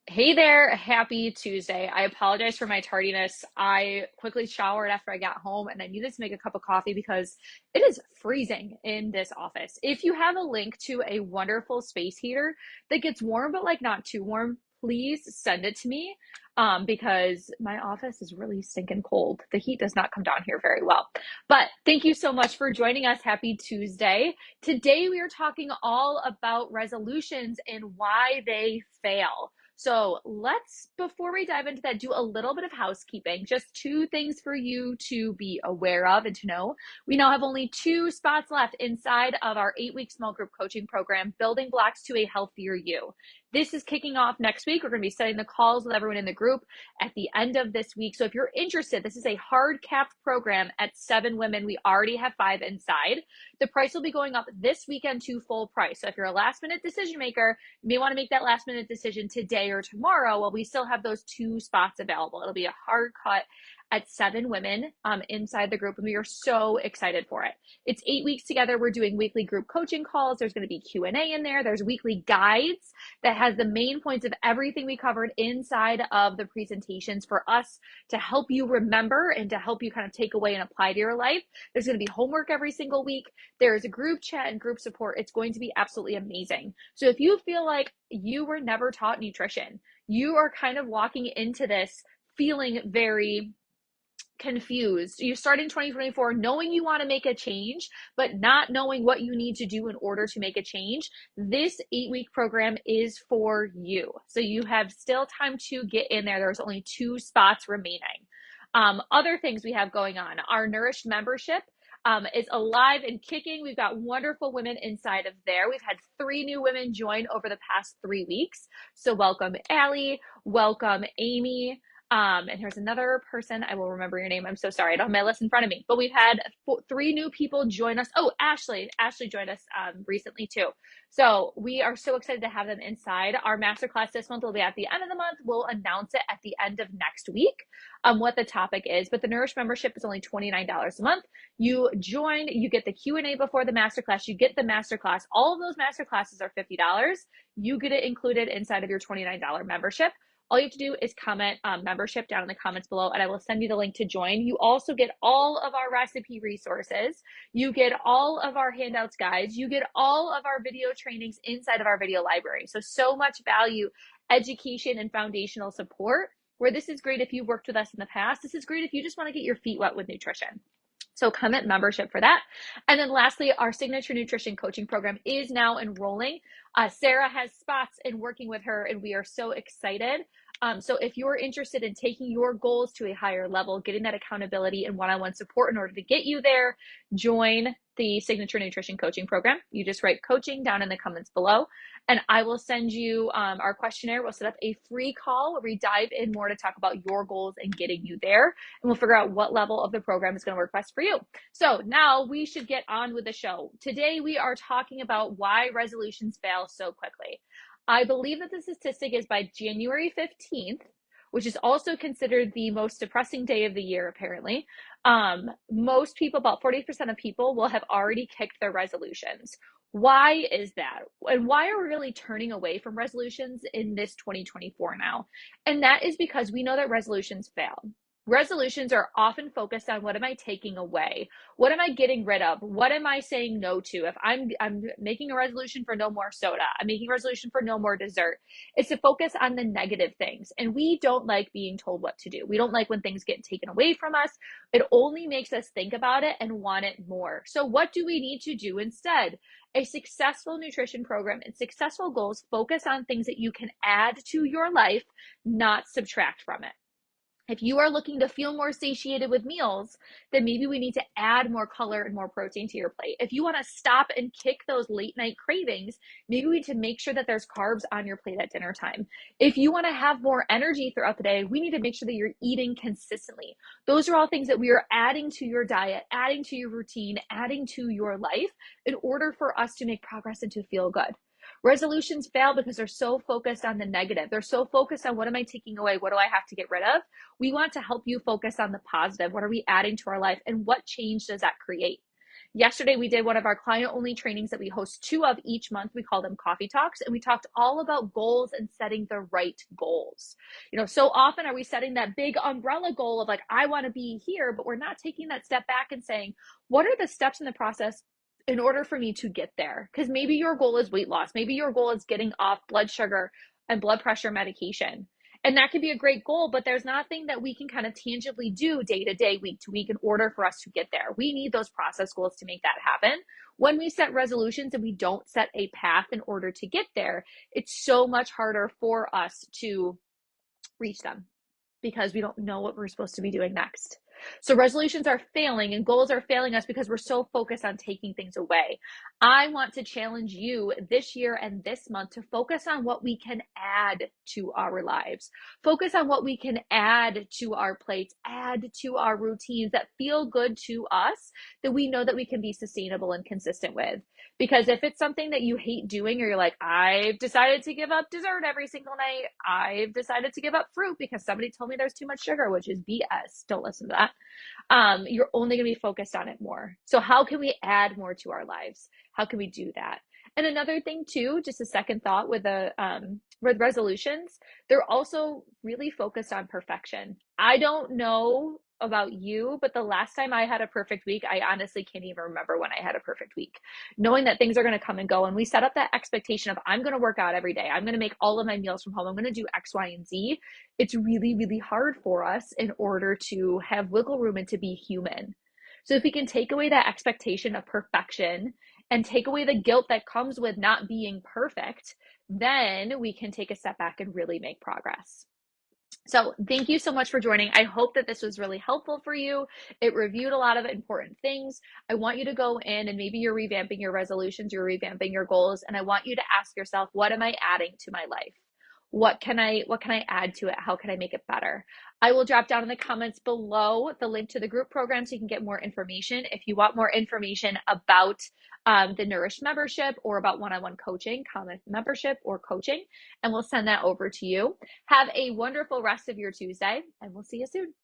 Hey there, happy Tuesday. I apologize for my tardiness. I quickly showered after I got home and I needed to make a cup of coffee because it is freezing in this office. If you have a link to a wonderful space heater that gets warm but like not too warm, please send it to me because my office is really stinking cold. The heat does not come down here very well. But thank you so much for joining us. Happy Tuesday. Today we are talking all about resolutions and why they fail. So let's, before we dive into that, do a little bit of housekeeping. Just two things for you to be aware of and to know. We now have only 2 spots left inside of our 8-week small group coaching program, Building Blocks to a Healthier You. This is kicking off next week. We're going to be setting the calls with everyone in the group at the end of this week. So if you're interested, this is a hard capped program at 7 women. We already have 5 inside. The price will be going up this weekend to full price. So if you're a last minute decision maker, you may want to make that last minute decision today or tomorrow while we still have those 2 spots available. It'll be a hard cut at 7 women inside the group, and we are so excited for it. It's 8 weeks together. We're doing weekly group coaching calls. There's going to be Q&A in there. There's weekly guides that has the main points of everything we covered inside of the presentations for us to help you remember and to help you kind of take away and apply to your life. There's going to be homework every single week. There's a group chat and group support. It's going to be absolutely amazing. So if you feel like you were never taught nutrition, you are kind of walking into this feeling very confused. You start in 2024 knowing you want to make a change, but not knowing what you need to do in order to make a change. This 8-week program is for you. So you have still time to get in there. There's only 2 spots remaining. Other things we have going on, our Nourished membership is alive and kicking. We've got wonderful women inside of there. We've had 3 new women join over the past 3 weeks. So welcome, Allie. Welcome, Amy. And here's another person. I will remember your name. I'm so sorry. I don't have my list in front of me. But we've had 3 new people join us. Oh, Ashley. Ashley joined us recently too. So we are so excited to have them inside. Our masterclass this month will be at the end of the month. We'll announce it at the end of next week what the topic is. But the Nourish membership is only $29 a month. You join, you get the Q&A before the masterclass, you get the masterclass. All of those masterclasses are $50. You get it included inside of your $29 membership. All you have to do is comment membership down in the comments below, and I will send you the link to join. You also get all of our recipe resources. You get all of our handouts guides. You get all of our video trainings inside of our video library. So much value, education, and foundational support, where this is great if you've worked with us in the past. This is great if you just want to get your feet wet with nutrition. So comment membership for that. And then lastly, our signature nutrition coaching program is now enrolling. Sarah has spots in working with her, and we are so excited. So if you're interested in taking your goals to a higher level, getting that accountability and one-on-one support in order to get you there, join the signature nutrition coaching program. You just write coaching down in the comments below, and I will send you our questionnaire. We'll set up a free call where we dive in more to talk about your goals and getting you there, and we'll figure out what level of the program is going to work best for you. So now we should get on with the show. Today we are talking about why resolutions fail so quickly. I believe that the statistic is by January 15th, which is also considered the most depressing day of the year, apparently. Most people, about 40% of people, will have already kicked their resolutions. Why is that? And why are we really turning away from resolutions in this 2024 now? And that is because we know that resolutions fail. Resolutions are often focused on what am I taking away? What am I getting rid of? What am I saying no to? If I'm making a resolution for no more soda, I'm making a resolution for no more dessert. It's to focus on the negative things. And we don't like being told what to do. We don't like when things get taken away from us. It only makes us think about it and want it more. So what do we need to do instead? A successful nutrition program and successful goals focus on things that you can add to your life, not subtract from it. If you are looking to feel more satiated with meals, then maybe we need to add more color and more protein to your plate. If you want to stop and kick those late night cravings, maybe we need to make sure that there's carbs on your plate at dinner time. If you want to have more energy throughout the day, we need to make sure that you're eating consistently. Those are all things that we are adding to your diet, adding to your routine, adding to your life in order for us to make progress and to feel good. Resolutions fail because they're so focused on the negative. They're so focused on what am I taking away? What do I have to get rid of? We want to help you focus on the positive. What are we adding to our life? And what change does that create? Yesterday, we did one of our client only trainings that we host 2 of each month. We call them coffee talks, and we talked all about goals and setting the right goals. So often are we setting that big umbrella goal of like, I want to be here, but we're not taking that step back and saying, what are the steps in the process in order for me to get there? Because maybe your goal is weight loss. Maybe your goal is getting off blood sugar and blood pressure medication. And that could be a great goal, but there's nothing that we can kind of tangibly do day to day, week to week in order for us to get there. We need those process goals to make that happen. When we set resolutions and we don't set a path in order to get there, it's so much harder for us to reach them because we don't know what we're supposed to be doing next. So resolutions are failing and goals are failing us because we're so focused on taking things away. I want to challenge you this year and this month to focus on what we can add to our lives. Focus on what we can add to our plates, add to our routines that feel good to us, that we know that we can be sustainable and consistent with. Because if it's something that you hate doing, or you're like, I've decided to give up dessert every single night, I've decided to give up fruit because somebody told me there's too much sugar, which is BS. Don't listen to that. You're only going to be focused on it more. So how can we add more to our lives? How can we do that? And another thing too, just a second thought with resolutions, they're also really focused on perfection. I don't know about you, but the last time I had a perfect week, I honestly can't even remember when I had a perfect week. Knowing that things are going to come and go, and we set up that expectation of I'm going to work out every day. I'm going to make all of my meals from home. I'm going to do X, Y, and Z. It's really, really hard for us in order to have wiggle room and to be human. So if we can take away that expectation of perfection and take away the guilt that comes with not being perfect, then we can take a step back and really make progress. So thank you so much for joining. I hope that this was really helpful for you. It reviewed a lot of important things. I want you to go in, and maybe you're revamping your resolutions, you're revamping your goals, and I want you to ask yourself, what am I adding to my life? What can I add to it? How can I make it better? I will drop down in the comments below the link to the group program so you can get more information. If you want more information about the Nourish membership or about one-on-one coaching, comment membership or coaching, and we'll send that over to you. Have a wonderful rest of your Tuesday, and we'll see you soon.